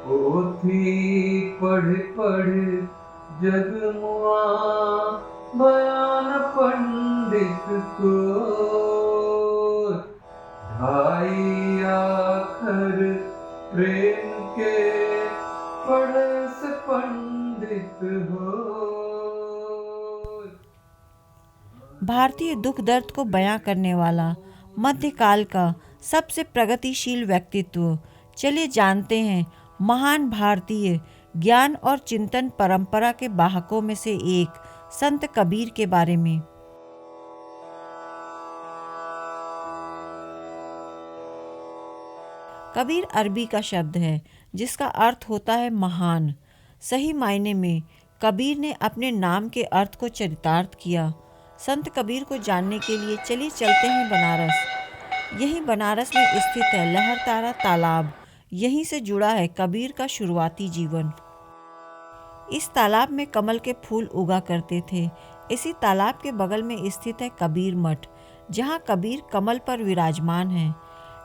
पोथी पढ़ पढ़ जगमुआ बयान पंडित को, ढाई आखर प्रेम के पढ़स पंडित हो। भारतीय दुख दर्द को बयां करने वाला मध्यकाल का सबसे प्रगतिशील व्यक्तित्व। चलिए जानते हैं महान भारतीय ज्ञान और चिंतन परंपरा के वाहकों में से एक संत कबीर के बारे में। कबीर अरबी का शब्द है जिसका अर्थ होता है महान। सही मायने में कबीर ने अपने नाम के अर्थ को चरितार्थ किया। संत कबीर को जानने के लिए चलिए चलते हैं बनारस। यही बनारस में स्थित है लहरतारा तालाब। यहीं से जुड़ा है कबीर का शुरुआती जीवन। इस तालाब में कमल के फूल उगा करते थे। इसी तालाब के बगल में स्थित है कबीर मठ, जहाँ कबीर कमल पर विराजमान है।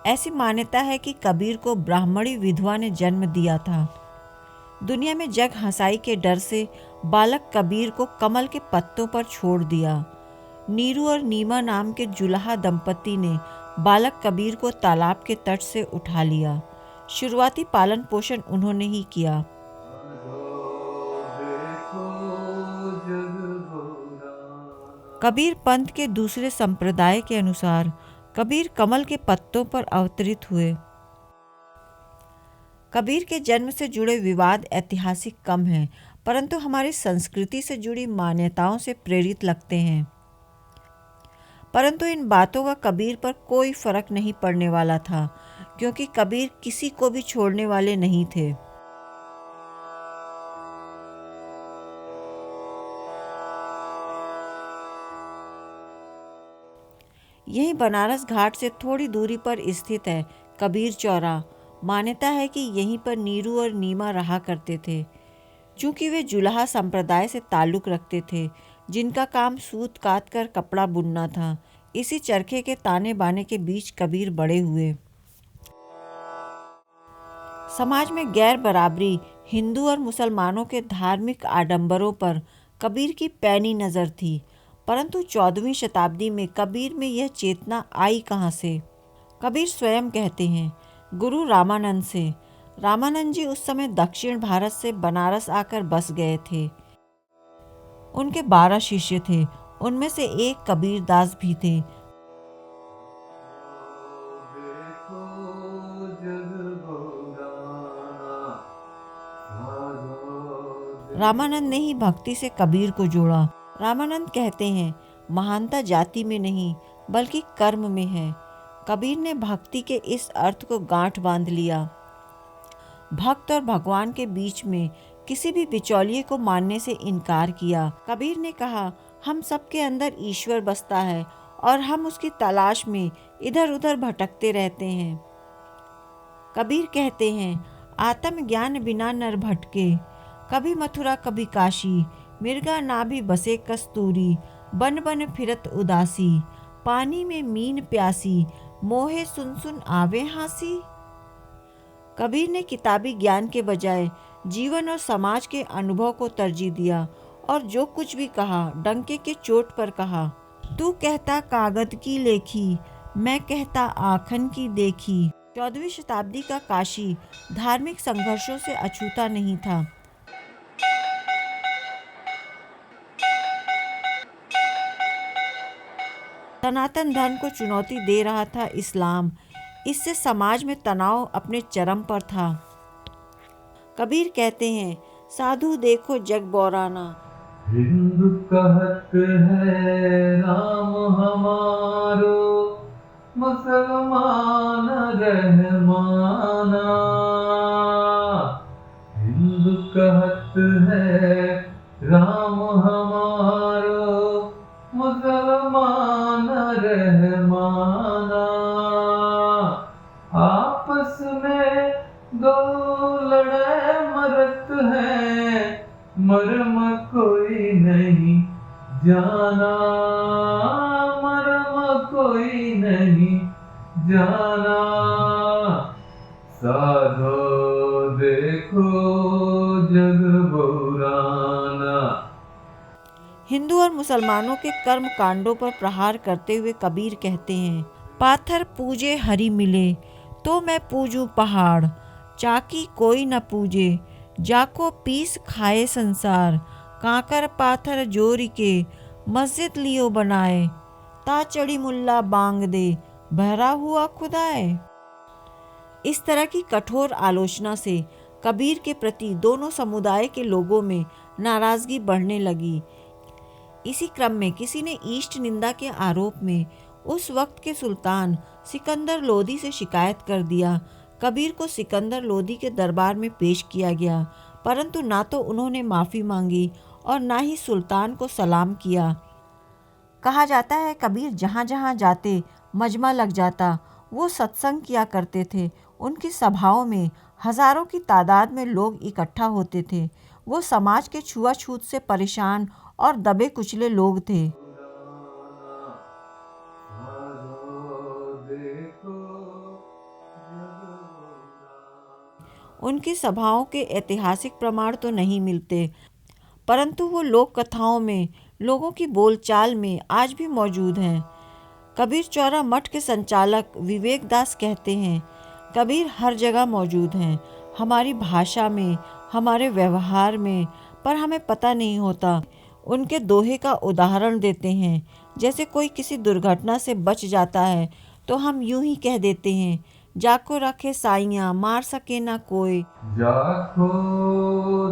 ऐसी मान्यता है कि कबीर को ब्राह्मणी विधवा ने जन्म दिया था। दुनिया में जग हंसाई के डर से बालक कबीर को कमल के पत्तों पर छोड़ दिया। नीरू और नीमा नाम के जुलाहा दंपति ने बालक कबीर को तालाब के तट से उठा लिया। शुरुआती पालन पोषण उन्होंने ही किया। कबीर पंथ के दूसरे संप्रदाय के अनुसार कबीर कमल के पत्तों पर अवतरित हुए। कबीर के जन्म से जुड़े विवाद ऐतिहासिक कम हैं, परंतु हमारी संस्कृति से जुड़ी मान्यताओं से प्रेरित लगते हैं। परंतु इन बातों का कबीर पर कोई फर्क नहीं पड़ने वाला था, क्योंकि कबीर किसी को भी छोड़ने वाले नहीं थे। यही बनारस घाट से थोड़ी दूरी पर स्थित है कबीर चौरा। मान्यता है कि यहीं पर नीरू और नीमा रहा करते थे। चूंकि वे जुलाहा संप्रदाय से ताल्लुक़ रखते थे, जिनका काम सूत काट कर कपड़ा बुनना था, इसी चरखे के ताने बाने के बीच कबीर बड़े हुए। समाज में गैर बराबरी, हिंदू और मुसलमानों के धार्मिक आडंबरों पर कबीर की पैनी नज़र थी। परंतु 14वीं शताब्दी में कबीर में यह चेतना आई कहाँ से? कबीर स्वयं कहते हैं, गुरु रामानंद से। रामानंद जी उस समय दक्षिण भारत से बनारस आकर बस गए थे। उनके 12 शिष्य थे, उनमें से एक कबीर दास भी थे। रामानंद ने ही भक्ति से कबीर को जोड़ा। रामानंद कहते हैं, महानता जाति में नहीं बल्कि कर्म में है। कबीर ने भक्ति के इस अर्थ को गांठ बांध लिया। भक्त और भगवान के बीच में किसी भी बिचौलिए को मानने से इनकार किया। कबीर ने कहा, हम सबके अंदर ईश्वर बसता है और हम उसकी तलाश में इधर उधर भटकते रहते हैं। कबीर कहते हैं, आत्म ज्ञान बिना नर भटके, कभी मथुरा कभी काशी, मिर्गा नाभि बसे कस्तूरी, बन बन फिरत उदासी, पानी में मीन प्यासी, मोहे सुन सुन आवे हासी। कबीर ने किताबी ज्ञान के बजाय जीवन और समाज के अनुभव को तरजीह दिया और जो कुछ भी कहा डंके के चोट पर कहा। तू कहता कागज की लेखी, मैं कहता आखन की देखी। 14वीं शताब्दी का काशी धार्मिक संघर्षों से अछूता नहीं था। सनातन धर्म को चुनौती दे रहा था इस्लाम। इससे समाज में तनाव अपने चरम पर था। कबीर कहते हैं, साधु देखो जग बौराना, हिंदू कहत है राम हमारो, मुसलमान रहमाना। हिंदू कहत है राम हमारो, मुसलमान रहमाना। आपस में दो लड़े मरत हैं, मरम कोई नहीं जाना, मरम कोई नहीं जाना। साधो देखो देखो जग बौराना। हिंदू और मुसलमानों के कर्म कांडों पर प्रहार करते हुए कबीर कहते हैं, पाथर पूजे हरि मिले तो मैं पूजूं पहाड़, चाकी कोई न पूजे जाको पीस खाए संसार, कांकर पाथर जोरी के मस्जिद लियो बनाए, ता चढ़ी मुल्ला बांग दे बहरा हुआ खुदाए। इस तरह की कठोर आलोचना से कबीर के प्रति दोनों समुदाय के लोगों में नाराजगी बढ़ने लगी। इसी क्रम में किसी ने ईष्ट निंदा के आरोप में उस वक्त के सुल्तान सिकंदर लोदी से शिकायत कर दिया। कबीर को सिकंदर लोदी के दरबार में पेश किया गया, परंतु ना तो उन्होंने माफ़ी मांगी और ना ही सुल्तान को सलाम किया। कहा जाता है कबीर जहाँ जहाँ जाते मजमा लग जाता। वो सत्संग किया करते थे। उनकी सभाओं में हजारों की तादाद में लोग इकट्ठा होते थे। वो समाज के छुआछूत से परेशान और दबे कुचले लोग थे। उनकी सभाओं के ऐतिहासिक प्रमाण तो नहीं मिलते, परंतु वो लोक कथाओं में, लोगों की बोलचाल में आज भी मौजूद हैं। कबीर चौरा मठ के संचालक विवेक दास कहते हैं, कबीर हर जगह मौजूद हैं, हमारी भाषा में, हमारे व्यवहार में, पर हमें पता नहीं होता। उनके दोहे का उदाहरण देते हैं, जैसे कोई किसी दुर्घटना से बच जाता है तो हम यूं ही कह देते हैं, जाको रखे साइयां मार सके ना कोई। जाको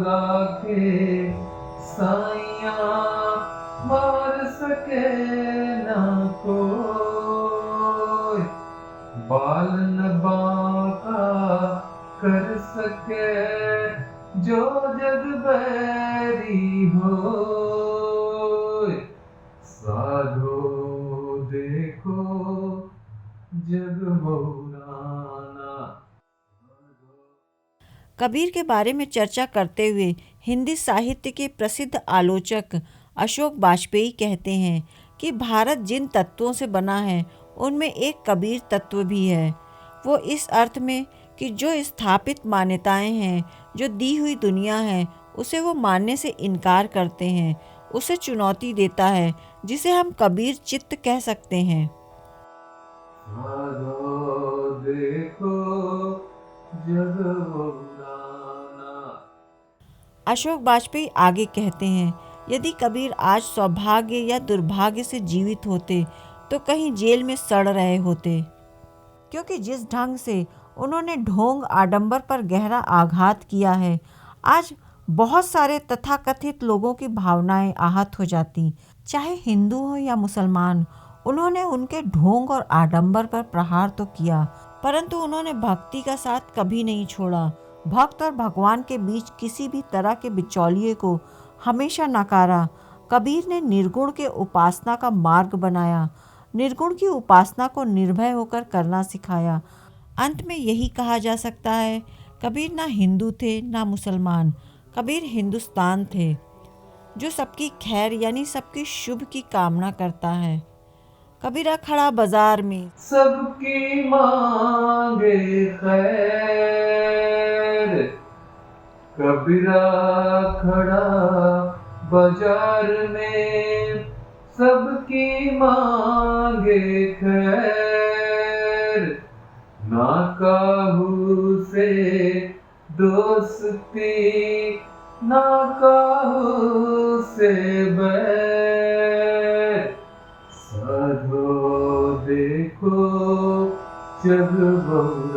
राखे साइयां मार सके ना कोई, बाल न बांका कर सके जो जग बैरी होय, साधो देखो जग बौराना। कबीर के बारे में चर्चा करते हुए हिंदी साहित्य के प्रसिद्ध आलोचक अशोक वाजपेयी कहते हैं कि भारत जिन तत्वों से बना है उनमें एक कबीर तत्व भी है। वो इस अर्थ में कि जो स्थापित मान्यताएं हैं, जो दी हुई दुनिया है, उसे वो मानने से इनकार करते हैं, उसे चुनौती देता है, जिसे हम कबीर चित्त कह सकते हैं। देखो जग अशोक वाजपेयी आगे कहते हैं, यदि कबीर आज सौभाग्य या दुर्भाग्य से जीवित होते तो कहीं जेल में सड़ रहे होते, क्योंकि जिस ढंग से उन्होंने ढोंग आडंबर पर गहरा आघात किया है, आज बहुत सारे तथाकथित लोगों की भावनाएं आहत हो जाती। चाहे हिंदू हो या मुसलमान, उन्होंने उनके ढोंग और आडंबर पर प्रहार तो किया, परंतु उन्होंने भक्ति का साथ कभी नहीं छोड़ा। भक्त और भगवान के बीच किसी भी तरह के बिचौलिए को हमेशा नकारा। कबीर ने निर्गुण के उपासना का मार्ग बनाया, निर्गुण की उपासना को निर्भय होकर करना सिखाया। अंत में यही कहा जा सकता है, कबीर ना हिंदू थे ना मुसलमान, कबीर हिंदुस्तान थे, जो सबकी खैर यानी सबकी शुभ की कामना करता है। कबीरा खड़ा बाजार में सबकी मांगे खैर, कबीरा खड़ा बाजार में सबकी मांगे खैर, ना काहू से दोस्ती ना काहू से बैर, साधो देखो जग बहु